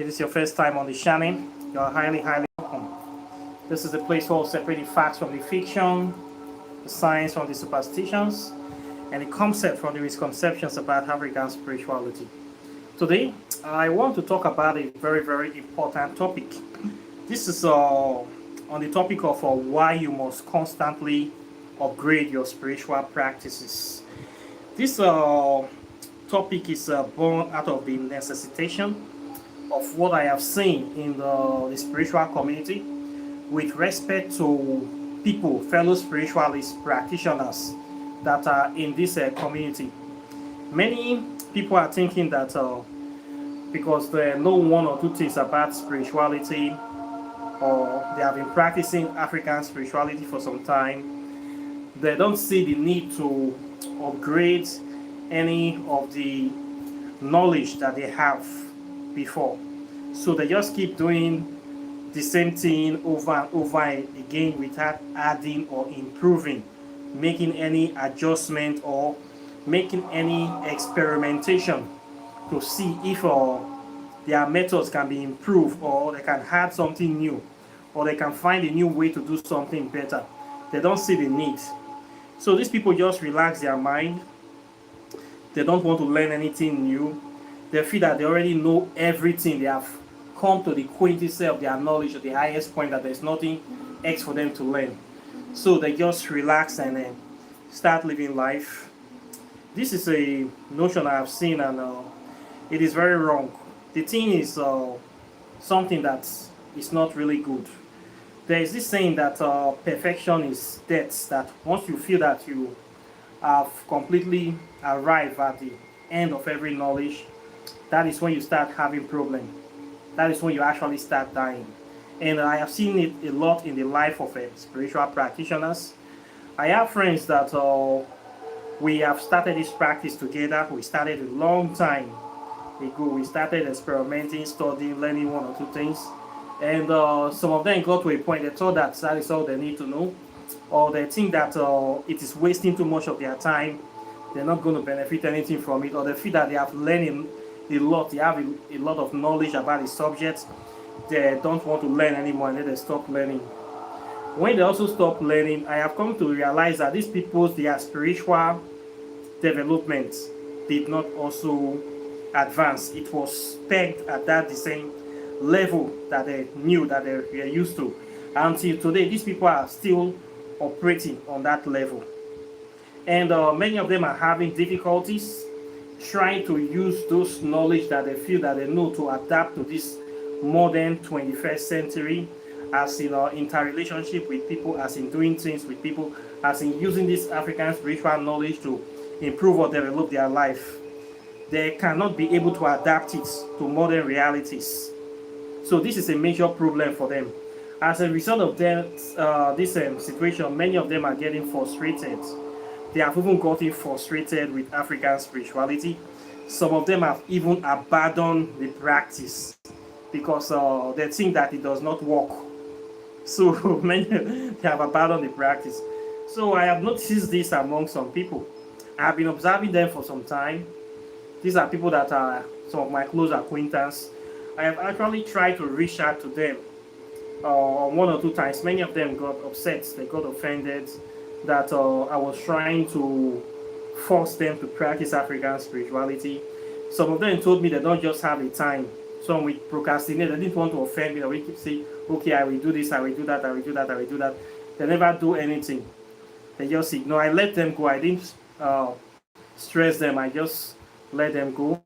it is your first time on the channel, you are highly welcome. This is the place for separating facts from the fiction, the science from the superstitions, and the concept from the misconceptions about African spirituality. Today, I want to talk about a very important topic. This is on the topic of why you must constantly upgrade your spiritual practices. This topic is born out of the necessitation of what I have seen in the spiritual community with respect to people, fellow spiritualist practitioners that are in this community. Many people are thinking that because they know one or two things about spirituality, or they have been practicing African spirituality for some time, they don't see the need to upgrade any of the knowledge that they have before. So they just keep doing the same thing over and over again without adding or improving, making any adjustment or making any experimentation to see if their methods can be improved, or they can add something new, or they can find a new way to do something better. They don't see the need. So these people just relax their mind. They don't want to learn anything new. They feel that they already know everything. They have come to the quintessence of their knowledge at the highest point, that there's nothing else for them to learn. So they just relax and start living life. This is a notion I have seen, and it is very wrong. The thing is something that is not really good. There is this saying that perfection is death, that once you feel that you have completely arrived at the end of every knowledge, that is when you start having problems. That is when you actually start dying. And I have seen it a lot in the life of spiritual practitioners. I have friends that we have started this practice together. We started a long time ago. We started experimenting, studying, learning one or two things. And some of them got to a point they thought that that is all they need to know. Or they think that it is wasting too much of their time. They're not going to benefit anything from it. Or they feel that they have learned a lot. They have a lot of knowledge about the subject. They don't want to learn anymore, and then they stop learning. When they also stop learning, I have come to realize that these people's their spiritual development did not also advance. It was pegged at that the same level that they knew, that they were used to. Until today, these people are still operating on that level. And many of them are having difficulties trying to use those knowledge that they feel that they know to adapt to this modern 21st century, as in interrelationship with people, as in doing things with people, as in using this African spiritual knowledge to improve or develop their life. They cannot be able to adapt it to modern realities. So this is a major problem for them. As a result of this situation, many of them are getting frustrated. They have even gotten frustrated with African spirituality. Some of them have even abandoned the practice because they think that it does not work. So many they have abandoned the practice. So I have noticed this among some people. I have been observing them for some time. These are people that are some of my close acquaintances. I have actually tried to reach out to them one or two times. Many of them got upset. They got offended that I was trying to force them to practice African spirituality. Some of them told me they don't just have the time. Some will procrastinate. They didn't want to offend me. They will keep saying, okay, I will do this, I will do that, I will do that, I will do that. They never do anything. They just ignore. I let them go. I didn't stress them. I just let them go.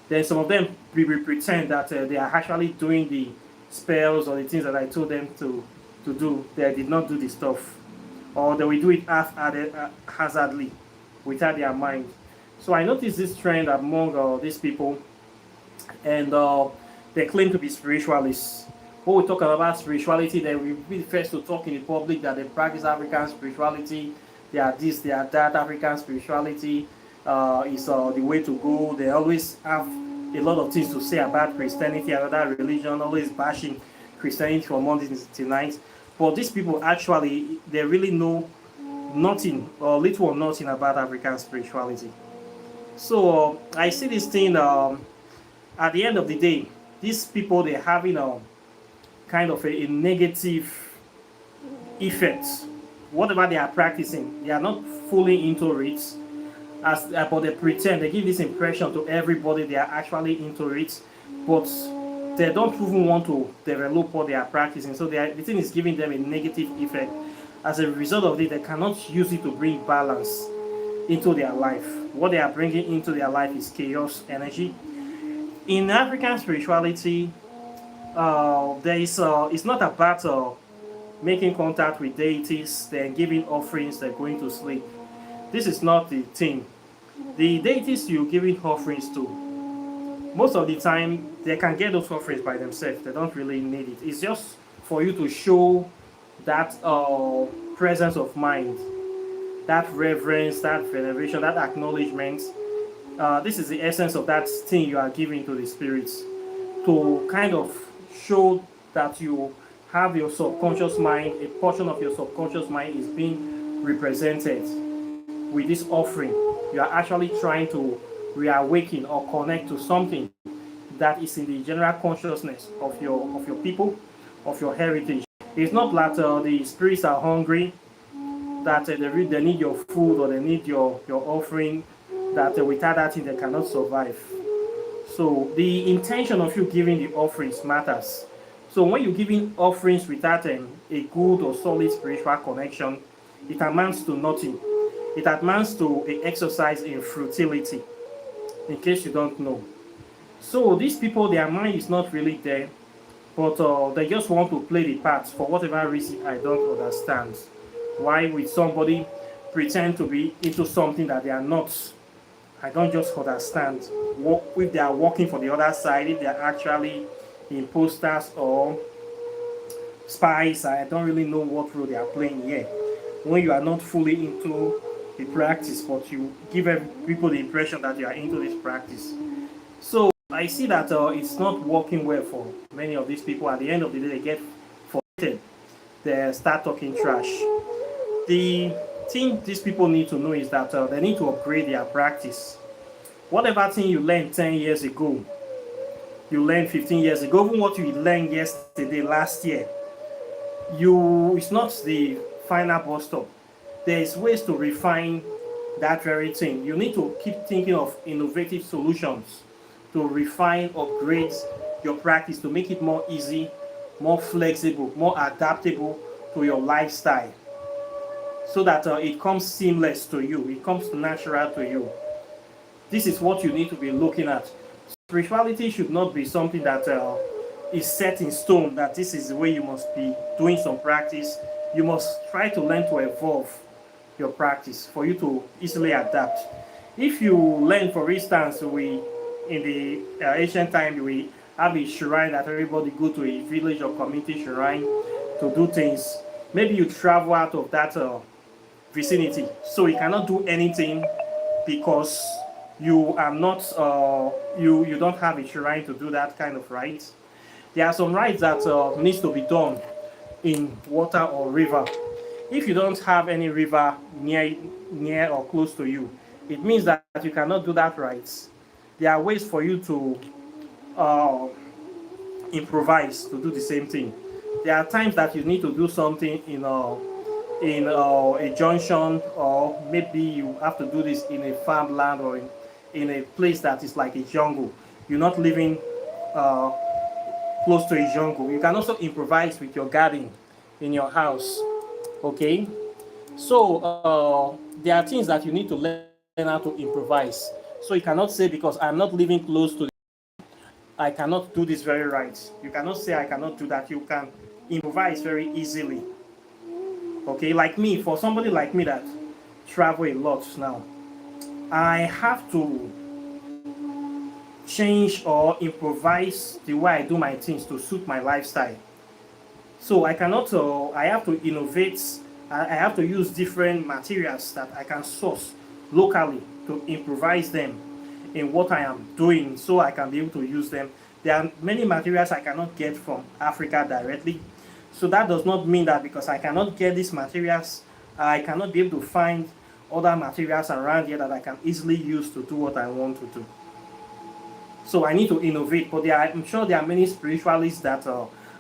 Then some of them will pretend that they are actually doing the spells or the things that I told them to do. They did not do the stuff. Or they will do it haphazardly without their mind. So I noticed this trend among these people, and they claim to be spiritualists. When we talk about spirituality, they will be the first to talk in the public that they practice African spirituality. They are this, they are that. African spirituality is the way to go. They always have a lot of things to say about Christianity and other religion, always bashing Christianity from Monday to night. But these people actually, they really know nothing or little or nothing about African spirituality. So I see this thing at the end of the day, these people, they're having a kind of a negative effect. Whatever they are practicing, they are not fully into it, but they pretend, they give this impression to everybody they are actually into it, but they don't even want to develop what they are practicing. So the thing is giving them a negative effect. As a result of it, they cannot use it to bring balance into their life. What they are bringing into their life is chaos energy. In African spirituality, there is it's not about making contact with deities, then giving offerings, then going to sleep. This is not the thing. The deities you're giving offerings to, most of the time they can get those offerings by themselves. They don't really need it. It's just for you to show that presence of mind, that reverence, that veneration, that acknowledgement. This is the essence of that thing you are giving to the spirits, to kind of show that you have your subconscious mind, a portion of your subconscious mind is being represented with this offering. You are actually trying to reawaken or connect to something that is in the general consciousness of your people, of your heritage. It's not that the spirits are hungry, that they need your food or they need your offering, that without that thing they cannot survive. So the intention of you giving the offerings matters. So when you're giving offerings without a good or solid spiritual connection, it amounts to nothing. It amounts to an exercise in futility, in case you don't know. So these people, their mind is not really there, but they just want to play the part for whatever reason I don't understand. Why would somebody pretend to be into something that they are not? I don't just understand. If they are working for the other side, if they are actually imposters or spies, I don't really know what role they are playing here. When you are not fully into the practice, but you give people the impression that you are into this practice. So I see that it's not working well for many of these people. At the end of the day, they get frustrated. They start talking trash. The thing these people need to know is that they need to upgrade their practice. Whatever thing you learned 10 years ago, you learned 15 years ago, even what you learned yesterday, last year, it's not the final bus stop. There's ways to refine that very thing. You need to keep thinking of innovative solutions to refine, upgrade your practice, to make it more easy, more flexible, more adaptable to your lifestyle, so that it comes seamless to you, it comes natural to you. This is what you need to be looking at. Spirituality should not be something that is set in stone, that this is the way you must be doing some practice. You must try to learn to evolve your practice for you to easily adapt. If you learn, for instance, in the ancient time, we have a shrine that everybody go to, a village or community shrine to do things. Maybe you travel out of that vicinity, so you cannot do anything because you are not you don't have a shrine to do that kind of rites. There are some rites that needs to be done in water or river. If you don't have any river near or close to you, it means that you cannot do that rites. There are ways for you to improvise to do the same thing. There are times that you need to do something in a junction, or maybe you have to do this in a farmland or in a place that is like a jungle. You're not living close to a jungle. You can also improvise with your garden in your house. Okay, so there are things that you need to learn how to improvise. So you cannot say, because I'm not living close to I cannot do this very right. You cannot say I cannot do that. You can improvise very easily. Okay, like me, for somebody like me that travel a lot now, I have to change or improvise the way I do my things to suit my lifestyle. So I cannot, I have to innovate. I have to use different materials that I can source locally to improvise them in what I am doing, so I can be able to use them. There are many materials I cannot get from Africa directly. So that does not mean that because I cannot get these materials, I cannot be able to find other materials around here that I can easily use to do what I want to do. So I need to innovate. But I'm sure there are many spiritualists that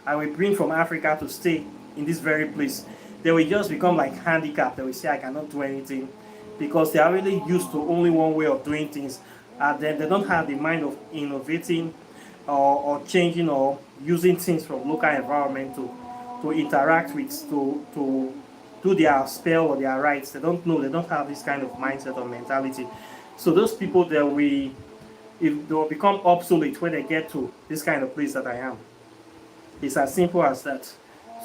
I will bring from Africa to stay in this very place. They will just become like handicapped. They will say, I cannot do anything because they are really used to only one way of doing things. And then they don't have the mind of innovating or changing or using things from local environment to interact with, to do their spell or their rites. They don't know, they don't have this kind of mindset or mentality. So those people that if they will become obsolete when they get to this kind of place that I am. It's as simple as that.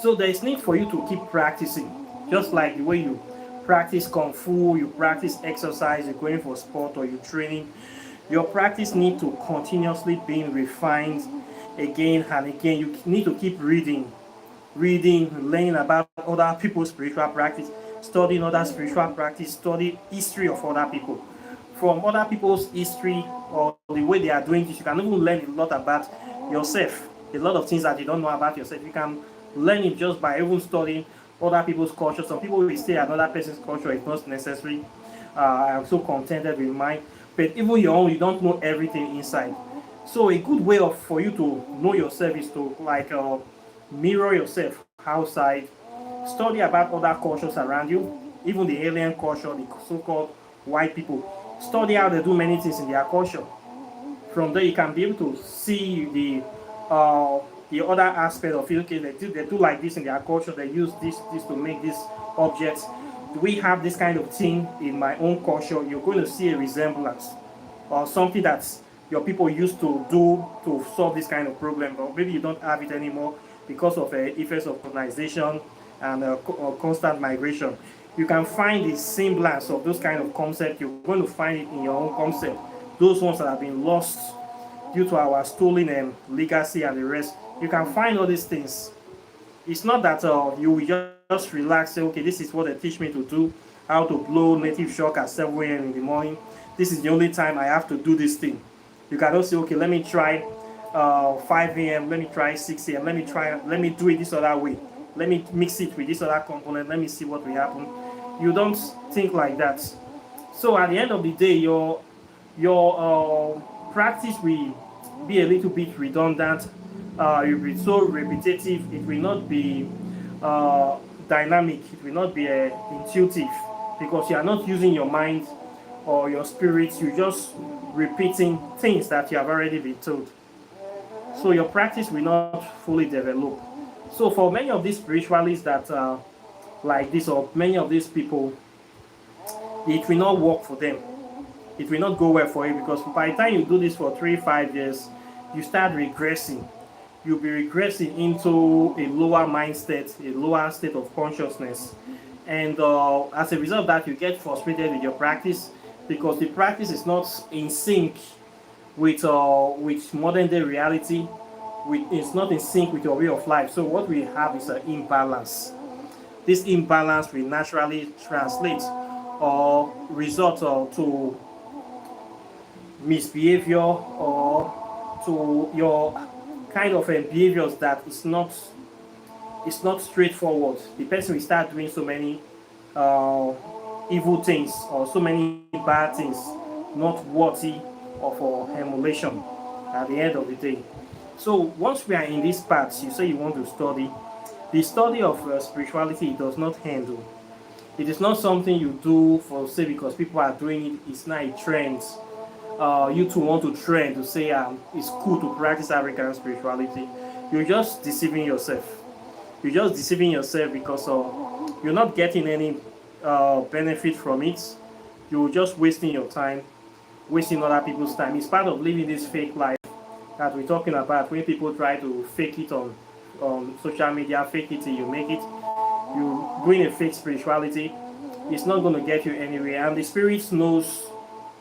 So there is need for you to keep practicing, just like the way you practice kung fu, you practice exercise, you're going for sport or you're training. Your practice need to continuously being refined again and again. You need to keep reading, learning about other people's spiritual practice, studying other spiritual practice, study history of other people. From other people's history or the way they are doing this, you can even learn a lot about yourself. A lot of things that you don't know about yourself, you can learn it just by even studying other people's culture. Some people will say another person's culture is not necessary. I'm so contented with mine. But even your own, you don't know everything inside. So a good way for you to know yourself is to mirror yourself outside, study about other cultures around you, even the alien culture, the so-called white people. Study how they do many things in their culture. From there, you can be able to see the other aspect of it. Okay, they do like this in their culture. They use this to make this object. Do we have this kind of thing in my own culture? You're going to see a resemblance or something that your people used to do to solve this kind of problem, but maybe you don't have it anymore because of effects of colonization and constant migration. You can find the semblance of those kind of concepts. You're going to find it in your own concept. Those ones that have been lost due to our stolen legacy and the rest. You can find all these things. It's not that you will just relax, say, okay, this is what they teach me to do, how to blow native shock at 7 a.m. in the morning. This is the only time I have to do this thing. You cannot say, okay, let me try 5 a.m., let me try 6 a.m., let me do it this other way. Let me mix it with this other component, let me see what will happen. You don't think like that. So at the end of the day, your practice will be a little bit redundant. It will be so repetitive. It will not be dynamic. It will not be intuitive because you are not using your mind or your spirit. You're just repeating things that you have already been told. So your practice will not fully develop. So for many of these spiritualists that like this, or many of these people, it will not work for them. It will not go well for you because by the time you do this for 3-5 years, you start regressing. You'll be regressing into a lower mind state, a lower state of consciousness. And as a result of that, you get frustrated with your practice because the practice is not in sync with modern day reality. It's not in sync with your way of life. So what we have is an imbalance. This imbalance will naturally translate or result to misbehavior or to your kind of behaviors that is not straightforward. The person will start doing so many evil things or so many bad things not worthy of emulation at the end of the day. So once we are in this part, you say you want to study. The study of spirituality does not handle. It is not something you do for say because people are doing it. It's not a trend. You too want to trend to say it's cool to practice African spirituality. You're just deceiving yourself. You're just deceiving yourself because you're not getting any benefit from it. You're just wasting your time, wasting other people's time. It's part of living this fake life that we're talking about when people try to fake it on social media, fake it till you make it. You're doing a fake spirituality. It's not going to get you anywhere. And the spirit knows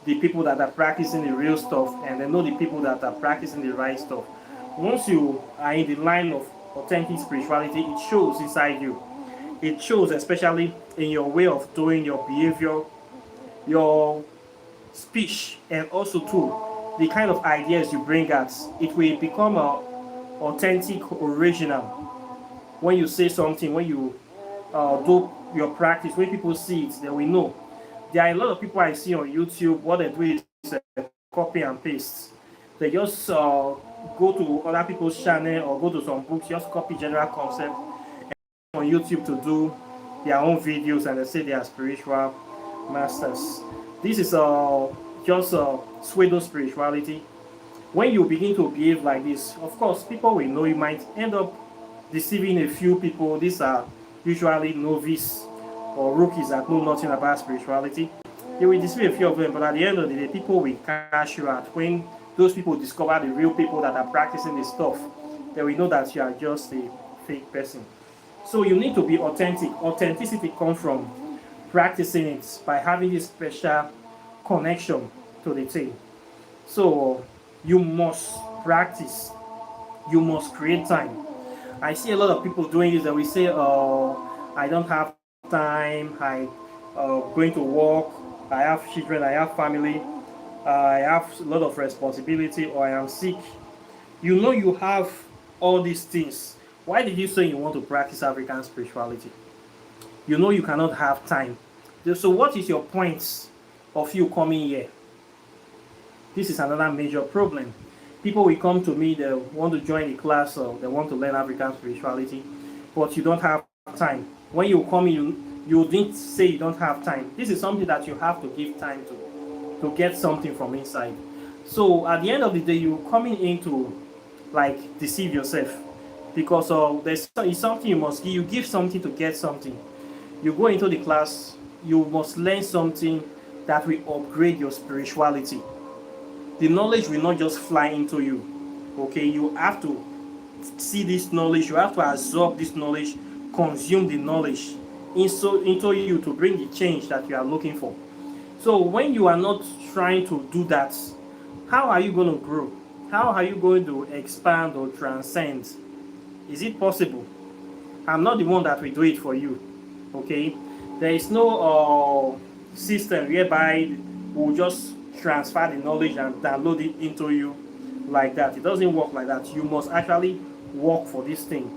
the people that are practicing the real stuff and they know the people that are practicing the right stuff. Once you are in the line of authentic spirituality, it shows inside you. It shows especially in your way of doing, your behavior, your speech, and also too the kind of ideas you bring out. It will become authentic, original. When you say something, when you do your practice, when people see it, they will know. There are a lot of people I see on YouTube, what they do is copy and paste. They just go to other people's channel or go to some books, just copy general concept on YouTube to do their own videos, and they say they are spiritual masters. This is just pseudo spirituality. When you begin to behave like this, of course, people will know. You might end up deceiving a few people. These are usually novice or rookies that know nothing about spirituality. You will deceive a few of them, but at the end of the day, people will cash you out. When those people discover the real people that are practicing this stuff, they will know that you are just a fake person. So you need to be authentic. Authenticity comes from practicing it by having this special connection to the thing. So you must practice. You must create time. I see a lot of people doing this, that we say, "Oh, I don't have time. I going to work. I have children. I have family. I have a lot of responsibility, or I am sick." You know you have all these things. Why did you say you want to practice African spirituality? You know you cannot have time. So what is your point of you coming here? This is another major problem. People will come to me, they want to join the class or they want to learn African spirituality, but you don't have time. When you come in, you didn't say you don't have time. This is something that you have to give time to get something from inside. So at the end of the day, you're coming in to like deceive yourself, because it's something you must give. You give something to get something. You go into the class, you must learn something that will upgrade your spirituality. The knowledge will not just fly into you. Okay, you have to see this knowledge, you have to absorb this knowledge, consume the knowledge into you to bring the change that you are looking for. So when you are not trying to do that, how are you going to grow? How are you going to expand or transcend? Is it possible? I'm not the one that will do it for you. Okay, there is no system whereby we'll just transfer the knowledge and download it into you like that. It doesn't work like that. You must actually work for this thing.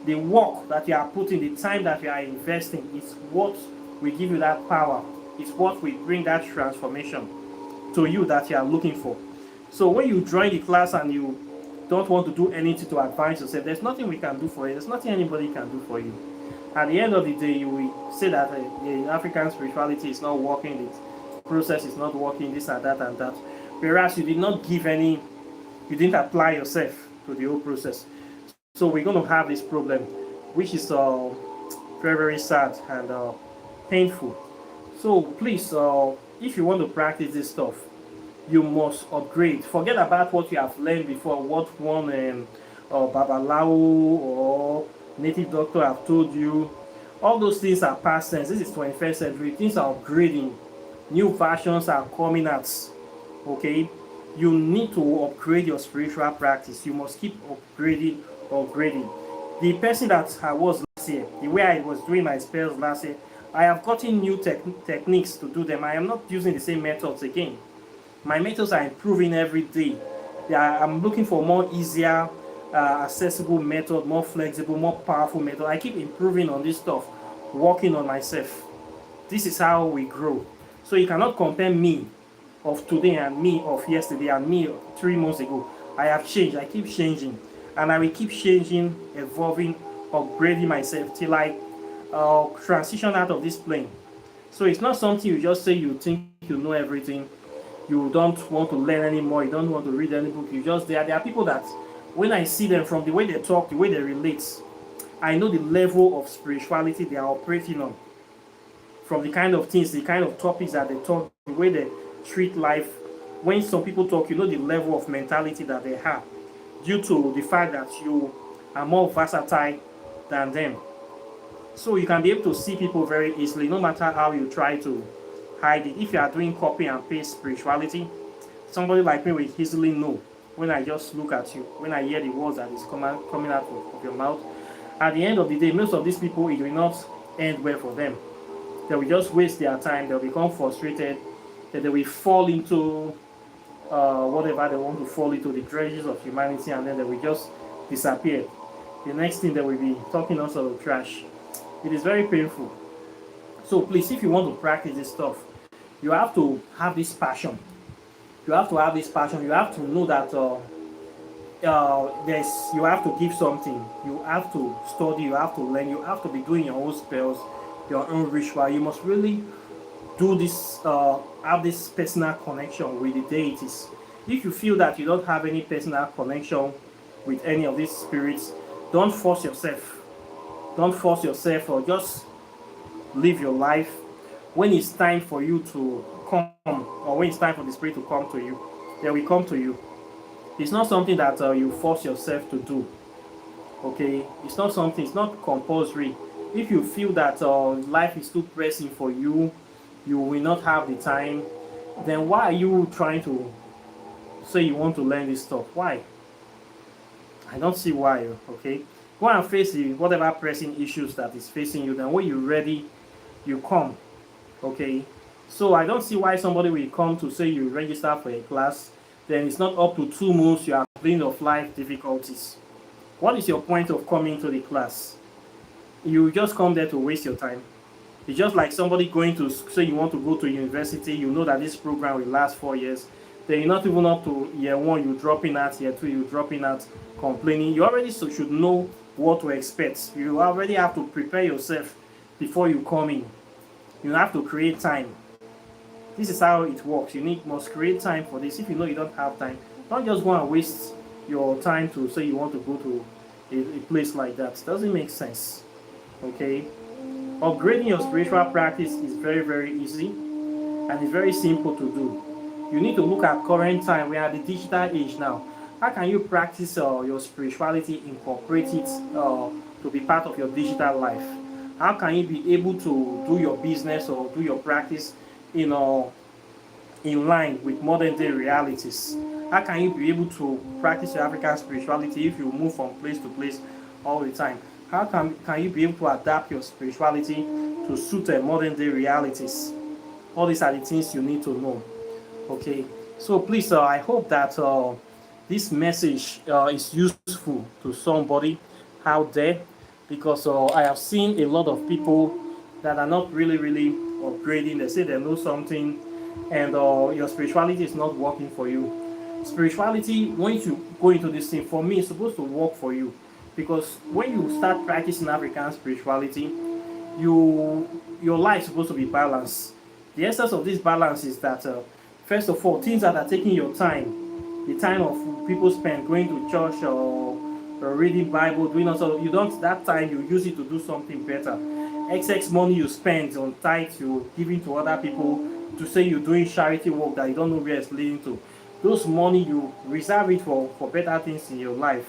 The work that you are putting, the time that you are investing, is what will give you that power. It's what will bring that transformation to you that you are looking for. So when you join the class and you don't want to do anything to advance yourself, there's nothing we can do for you. There's nothing anybody can do for you. At the end of the day, you will say that the African spirituality is not working, the process is not working, this and that and that. Whereas you did not give any, you didn't apply yourself to the whole process. So we're going to have this problem, which is very, very sad and painful. So please, if you want to practice this stuff, you must upgrade. Forget about what you have learned before, what one Babalawo or native doctor have told you. All those things are past tense. This is 21st century. Things are upgrading. New versions are coming out. Okay? You need to upgrade your spiritual practice. You must keep upgrading. The person that I was last year, the way I was doing my spells last year, I have gotten new techniques to do them. I am not using the same methods again. My methods are improving every day. I'm looking for more easier, accessible method, more flexible, more powerful method. I keep improving on this stuff, working on myself. This is how we grow. So you cannot compare me of today and me of yesterday and me 3 months ago. I have changed. I keep changing. And I will keep changing, evolving, upgrading myself till I transition out of this plane. So it's not something you just say you think you know everything. You don't want to learn anymore. You don't want to read any book. You just there. There are people that when I see them, from the way they talk, the way they relate, I know the level of spirituality they are operating on. From the kind of things, the kind of topics that they talk, the way they treat life. When some people talk, you know the level of mentality that they have, due to the fact that you are more versatile than them. So you can be able to see people very easily, no matter how you try to hide it. If you are doing copy and paste spirituality, somebody like me will easily know when I just look at you, when I hear the words that is coming out of your mouth. At the end of the day, most of these people, it will not end well for them. They will just waste their time. They'll become frustrated. That they will fall into whatever they want to fall into, the dredges of humanity, and then they will just disappear. The next thing they will be talking also of trash. It is very painful. So please, if you want to practice this stuff, you have to have this passion. You have to have this passion. You have to know that there's you have to give something. You have to study. You have to learn. You have to be doing your own spells, your own ritual. You must really do this. Have this personal connection with the deities. If you feel that you don't have any personal connection with any of these spirits, don't force yourself. Don't force yourself, or just live your life. When it's time for you to come, or when it's time for the spirit to come to you, they will come to you. It's not something that you force yourself to do. Okay, it's not something. It's not compulsory. If you feel that life is too pressing for you, you will not have the time. Then why are you trying to say you want to learn this stuff? Why? I don't see why. Okay, go and face the whatever pressing issues that is facing you. Then when you're ready, you come. Okay, so I don't see why somebody will come to say you register for a class, then it's not up to 2 months you are complaining of life difficulties. What is your point of coming to the class? You just come there to waste your time. It's just like somebody going to say you want to go to university. You know that this program will last 4 years, then you're not even up to year 1, you're dropping out, year 2, you're dropping out, complaining. You already should know what to expect. You already have to prepare yourself before you come in. You have to create time. This is how it works. You must create time for this. If you know you don't have time, don't just go and waste your time to say you want to go to a place like that. It doesn't make sense. Okay? Upgrading your spiritual practice is very, very easy, and it's very simple to do. You need to look at current time. We are the digital age now. How can you practice your spirituality, incorporate it to be part of your digital life? How can you be able to do your business or do your practice in line with modern day realities? How can you be able to practice your African spirituality if you move from place to place all the time? How can you be able to adapt your spirituality to suit modern day realities? All these are the things you need to know. Okay, so please, I hope that this message is useful to somebody out there, because I have seen a lot of people that are not really upgrading. They say they know something, and your spirituality is not working for you. Spirituality, when you go into this thing, for me, it's supposed to work for you, because when you start practicing African spirituality, your life is supposed to be balanced. The essence of this balance is that first of all, things that are taking your time, the time of people spend going to church or reading Bible, doing also, you don't, that time you use it to do something better. Excess money you spend on tithes you're giving to other people to say you're doing charity work that you don't know where it's leading to. Those money you reserve it for better things in your life.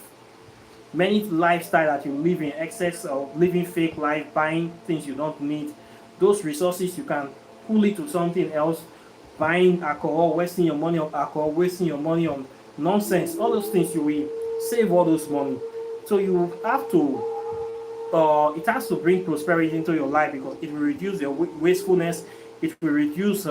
Many lifestyle that you live in excess of living fake life, buying things you don't need. Those resources you can pull it to something else, buying alcohol, wasting your money on alcohol, wasting your money on nonsense. All those things you will save all those money. So you have to it has to bring prosperity into your life, because it will reduce your wastefulness, it will reduce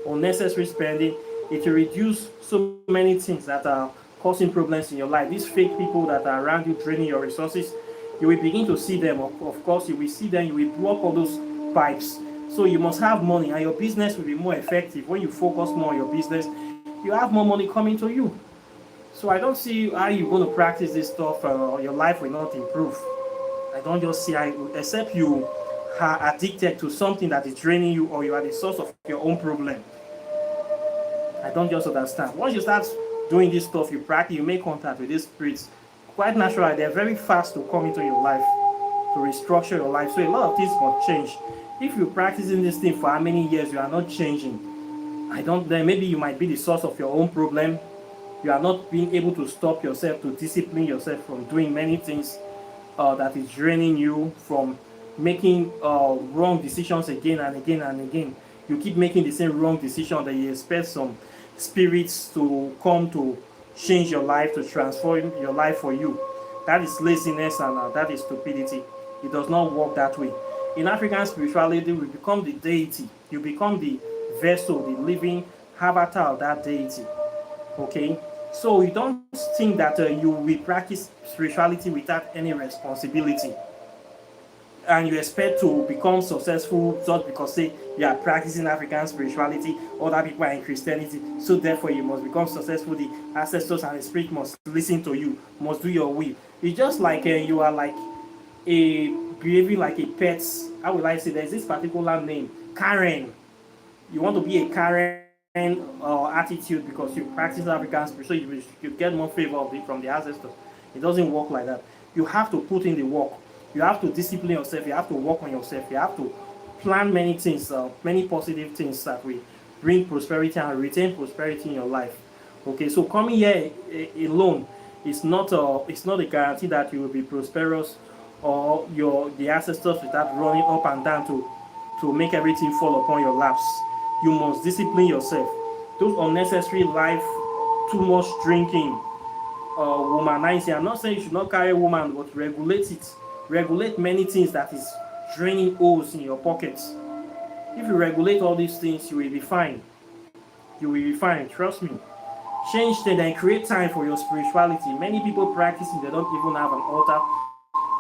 unnecessary spending, it will reduce so many things that are causing problems in your life. These fake people that are around you draining your resources, you will begin to see them. Of course, you will see them, you will block all those pipes. So you must have money, and your business will be more effective. When you focus more on your business, you have more money coming to you. So I don't see how you're going to practice this stuff, your life will not improve. I don't just see how, except you are addicted to something that is draining you, or you are the source of your own problem. I don't just understand. Once you start doing this stuff, you practice, you make contact with these spirits, quite naturally, they're very fast to come into your life, to restructure your life. So a lot of things must change. If you're practicing this thing for how many years, you are not changing, then maybe you might be the source of your own problem. You are not being able to stop yourself, to discipline yourself from doing many things that is draining you, from making wrong decisions again and again and again. You keep making the same wrong decision that you expect some spirits to come to change your life, to transform your life for you. That is laziness, and that is stupidity. It does not work that way. In African spirituality, we become the deity. You become the vessel, the living avatar of that deity. Okay? So you don't think that you will practice spirituality without any responsibility. and you expect to become successful just because say you are practicing African spirituality, other people are in Christianity, so therefore you must become successful. The ancestors and the spirit must listen to you, must do your will. It's just like you are like a behaving like a pet. How will I say? There's this particular name, Karen. You want to be a Karen attitude because you practice African spirit, so you get more favor of it from the ancestors. It doesn't work like that. You have to put in the work. You have to discipline yourself. You have to work on yourself. You have to plan many things, many positive things that will bring prosperity and retain prosperity in your life. Okay, so coming here alone is not a guarantee that you will be prosperous or the ancestors will start running up and down to make everything fall upon your laps. You must discipline yourself. Those unnecessary life, too much drinking, womanizing. I'm not saying you should not carry a woman, but regulate it. Regulate many things that is draining holes in your pockets. If you regulate all these things, you will be fine. You will be fine, trust me. Change them and create time for your spirituality. Many people practicing, they don't even have an altar.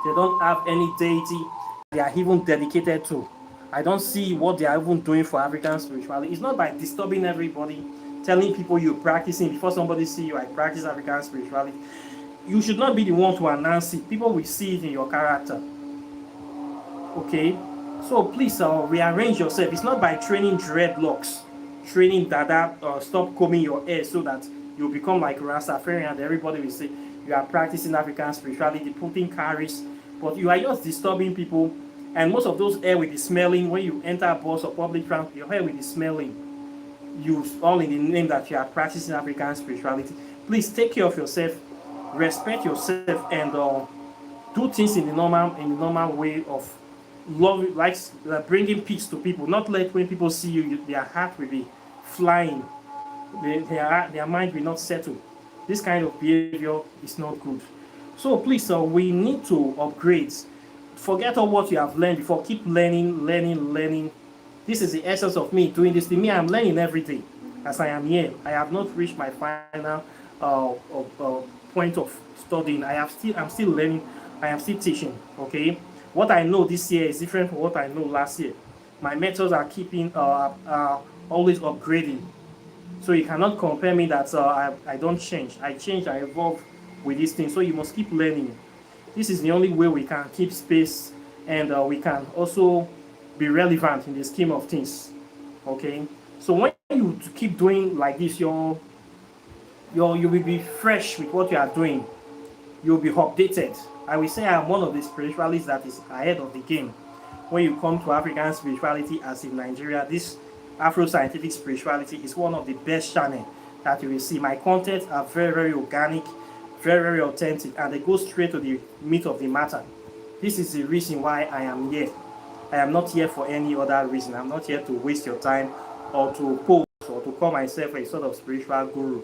They don't have any deity they are even dedicated to. I don't see what they are even doing for African spirituality. It's not by disturbing everybody, telling people you're practicing. Before somebody see you, I practice African spirituality. You should not be the one to announce it. People will see it in your character. Okay? So please rearrange yourself. It's not by training dreadlocks, training dada, stop combing your hair so that you become like Rastafarian and everybody will say you are practicing African spirituality, putting carries, but you are just disturbing people. And most of those hair will be smelling when you enter a bus or public transport. Your hair will be smelling. You all in the name that you are practicing African spirituality. Please take care of yourself, respect yourself, and do things in the normal way of love, like bringing peace to people. Not let when people see you, their heart will be flying, their mind will not settle. This kind of behavior is not good. So please, we need to upgrade. Forget all what you have learned before. Keep learning. This is the essence of me doing this. To me, I'm learning every day as I am here. I have not reached my final point of studying. I'm still learning. I am still teaching. Okay, what I know this year is different from what I know last year. My methods are always upgrading. So you cannot compare me that I don't change. I change. I evolve with these things. So you must keep learning. This is the only way we can keep space and we can also be relevant in the scheme of things. Okay, so when you keep doing like this, you will be fresh with what you are doing. You'll be updated. I will say I'm one of the spiritualists that is ahead of the game. When you come to African spirituality, as in Nigeria, this Afro-scientific spirituality is one of the best channels that you will see. My contents are very, very organic, very authentic, and they go straight to the meat of the matter. This is the reason why I am here. I am not here for any other reason. I'm not here to waste your time or to pose or to call myself a sort of spiritual guru.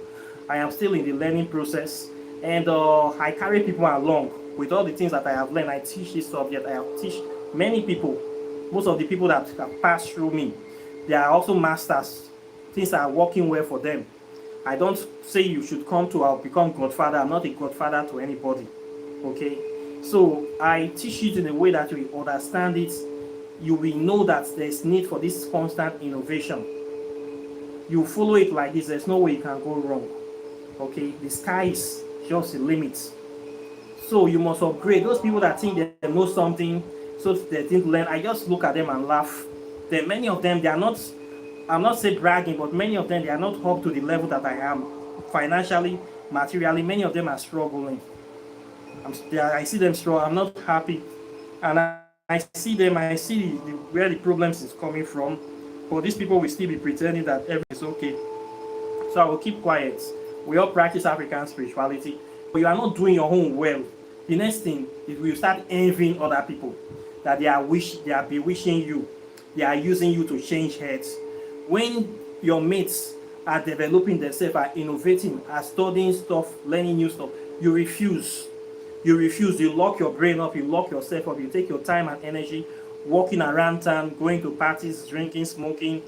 I am still in the learning process, and I carry people along with all the things that I have learned. I teach this subject. I have teach many people. Most of the people that have passed through me, they are also masters. Things are working well for them. I don't say you should come to become godfather. I'm not a godfather to anybody. Okay? So I teach it in a way that you understand it. You will know that there's need for this constant innovation. You follow it like this, there's no way you can go wrong. Okay? The sky is just the limit. So you must upgrade. Those people that think they know something, so they didn't learn, I just look at them and laugh. Then many of them, they are not, I'm not saying bragging, but many of them, they are not up to the level that I am financially, materially. Many of them are struggling. I see them struggle. I'm not happy, and I see them. I see where the problems is coming from. But these people will still be pretending that everything is okay. So I will keep quiet. We all practice African spirituality, but you are not doing your own well. The next thing is we start envying other people that they are bewitching you. They are using you to change heads. When your mates are developing themselves, are innovating, are studying stuff, learning new stuff, you refuse. You refuse. You lock your brain up. You lock yourself up. You take your time and energy walking around town, going to parties, drinking, smoking,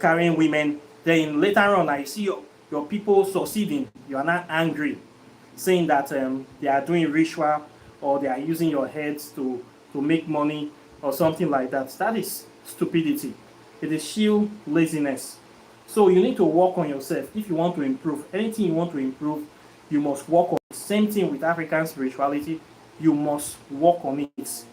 carrying women. Then later on, I see your people succeeding. You are not angry, saying that they are doing ritual or they are using your heads to to make money or something like that. That is stupidity. It is sheer laziness. So you need to work on yourself if you want to improve. Anything you want to improve, you must work on it. Same thing with African spirituality. You must work on it.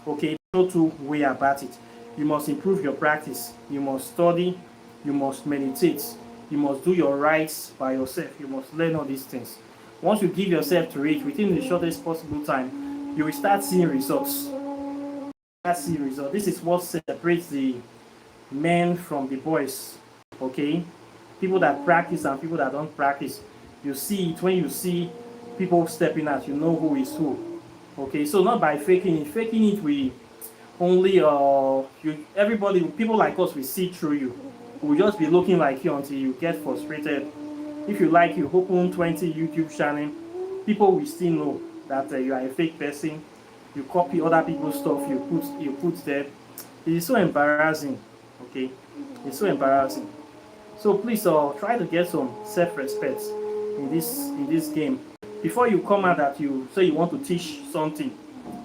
Okay, no two way about it. You must improve your practice. You must study. You must meditate. You must do your rites by yourself. You must learn all these things. Once you give yourself to it within the shortest possible time, you will start seeing results. This is what separates the men from the boys. Okay, people that practice and people that don't practice. You see it when you see people stepping out. You know who is who. Okay, so not by faking it. Faking it, we only everybody, people like us, we see through you. We'll just be looking like you until you get frustrated. If you like, you open 20 YouTube channel, people will still know that you are a fake person. You copy other people's stuff, you put there. It is so embarrassing. Okay, it's so embarrassing. So please try to get some self-respect in this game. Before you come out that you say you want to teach something,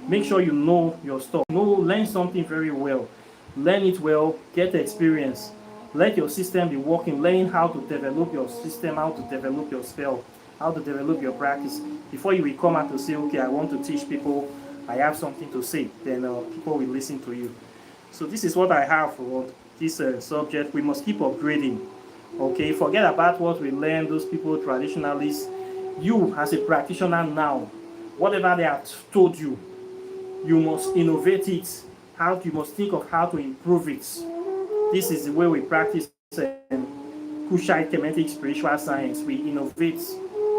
make sure you know your stuff. Learn something very well. Learn it well, get experience. Let your system be working. Learn how to develop your system, how to develop your spell, how to develop your practice. Before you will come out to say, okay, I want to teach people, I have something to say, then people will listen to you. So this is what I have for this subject. We must keep upgrading. Okay, forget about what we learned, those people, traditionalists. You, as a practitioner now, whatever they have told you, you must innovate it. You must think of how to improve it. This is the way we practice Kushite Kemetic spiritual science. We innovate,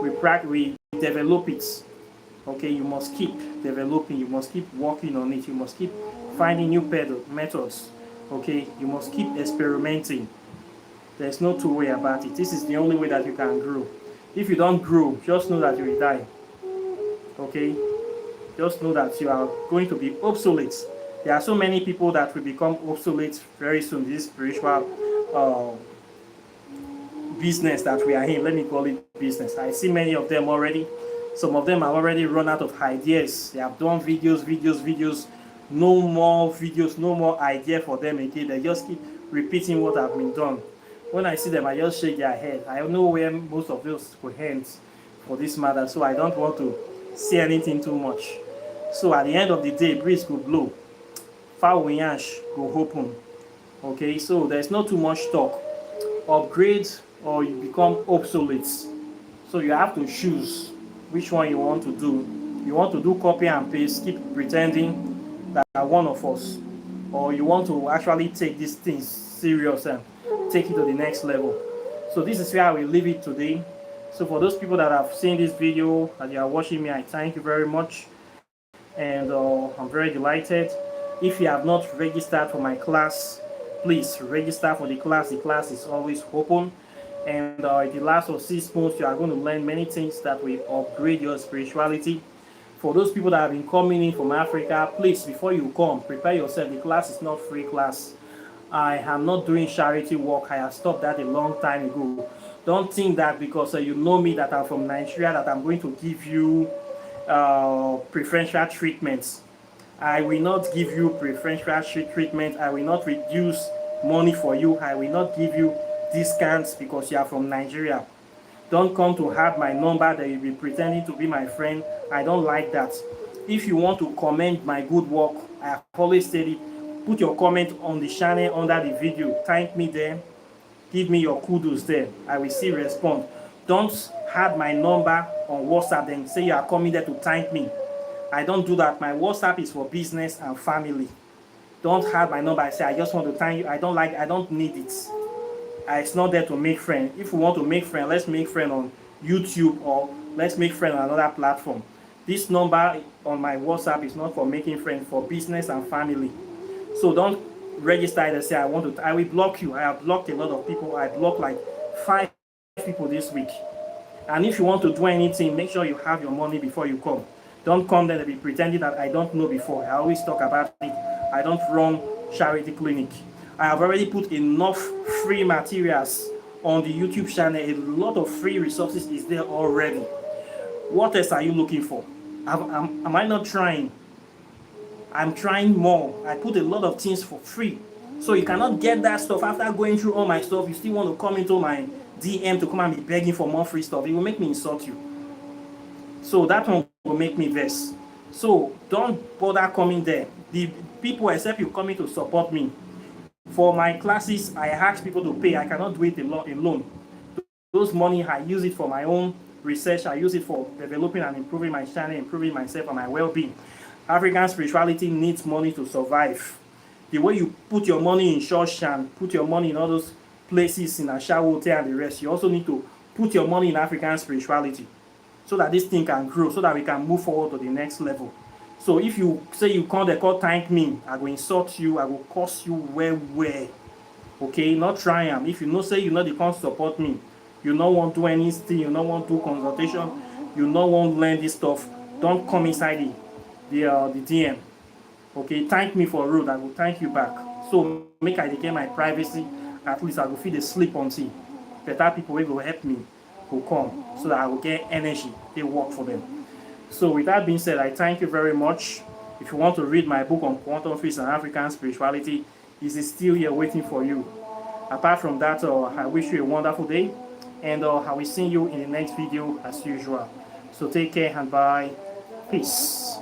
we develop it. Okay, you must keep developing, you must keep working on it, you must keep finding new methods. Okay, you must keep experimenting. There's no two way about it. This is the only way that you can grow. If you don't grow, just know that you will die. Okay, just know that you are going to be obsolete. There are so many people that will become obsolete very soon. This spiritual business that we are in, let me call it business. I see many of them already. Some of them have already run out of ideas. They have done videos. No more videos, no more idea for them again. They just keep repeating what have been done. When I see them, I just shake their head. I don't know where most of those will end for this matter, so I don't want to say anything too much. So at the end of the day, breeze could blow. Foul yansh go open. Okay, so there's not too much talk. Upgrade or you become obsolete. So you have to choose which one you want to do. You want to do copy and paste, keep pretending that you are one of us, or you want to actually take these things serious and take it to the next level. So this is where I will leave it today. So for those people that have seen this video and you are watching me, I thank you very much, and I'm very delighted. If you have not registered for my class, please register for the class. The class is always open, and in the last of 6 months you are going to learn many things that will upgrade your spirituality. For those people that have been coming in from Africa, please, before you come, prepare yourself. The class is not free class. I am not doing charity work. I have stopped that a long time ago. Don't think that because you know me, that I'm from Nigeria, that I'm going to give you preferential treatments. I will not give you preferential treatment. I will not reduce money for you. I will not give you discounts because you are from Nigeria. Don't come to have my number that you'll be pretending to be my friend. I don't like that. If you want to comment my good work, I have always said it, put your comment on the channel under the video. Thank me there. Give me your kudos there. I will still respond. Don't have my number on WhatsApp and say you are coming there to thank me. I don't do that. My WhatsApp is for business and family. Don't have my number. I say I just want to thank you. I don't need it. It's not there to make friends. If we want to make friends, let's make friends on YouTube, or let's make friends on another platform. This number on my WhatsApp is not for making friends, for business and family. So don't register and say I want to. I will block you. I have blocked a lot of people. I blocked like 5 people this week. And if you want to do anything, make sure you have your money before you come. Don't come there and be pretending that I don't know before. I always talk about it. I don't run charity clinic. I have already put enough free materials on the YouTube channel. A lot of free resources is there already. What else are you looking for? Am I not trying? I'm trying more. I put a lot of things for free. So you cannot get that stuff after going through all my stuff. You still want to come into my DM to come and be begging for more free stuff. It will make me insult you. So that one will make me vex. So don't bother coming there. The people, except you coming to support me. For my classes, I ask people to pay. I cannot do it alone. Those money, I use it for my own research. I use it for developing and improving my channel, improving myself and my well-being. African spirituality needs money to survive. The way you put your money in church and put your money in all those places in Ashawo Hotel and the rest, you also need to put your money in African spirituality so that this thing can grow, so that we can move forward to the next level. So if you say you come there, call thank me, I will insult you, I will curse you well. Okay, not try am. If you know say you know they can't support me, you no want do anything, you no want do consultation, you no want learn this stuff, don't come inside the DM. Okay, thank me for road, I will thank you back. So make I get my privacy, at least I will feel the sleep until better people will help me will come, so that I will get energy, they work for them. So with that being said, I thank you very much. If you want to read my book on quantum physics and African spirituality, it is still here waiting for you. Apart from that, I wish you a wonderful day, and I will see you in the next video as usual. So take care and bye. Peace.